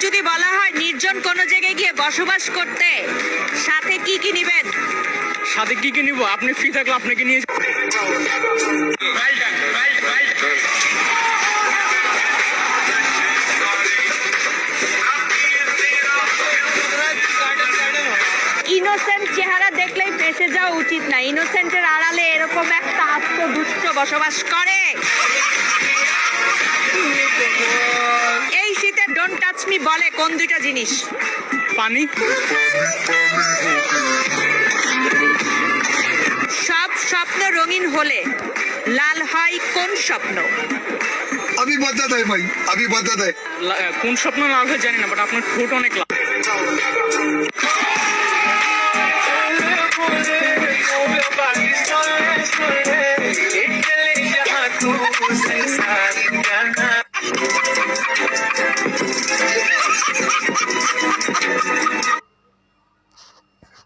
যদি বলা হয় নির্জন কোনো জায়গায় গিয়ে বসবাস করতে, সাথে কি কি নিবেন? সাথে কি কি নিব? আপনি ফ্রি থাকলে আপনাকে নিয়ে ইনোসেন্ট চেহারা দেখলেই ফেসে যাওয়া উচিত না। ইনোসেন্টের আড়ালে এরকম একটা আত্মদুষ্ট বসবাস করে। এই শীতে ডোন্ট টাচ মি বলে কোন দুইটা জিনিস? পানি। সব স্বপ্ন রঙিন হলে লাল হয় কোন স্বপ্ন? अभी बता दे भाई, अभी बता दे। কোন স্বপ্ন লাল হয় জানি না, বাট আপনার ঠোঁট অনেক লাল।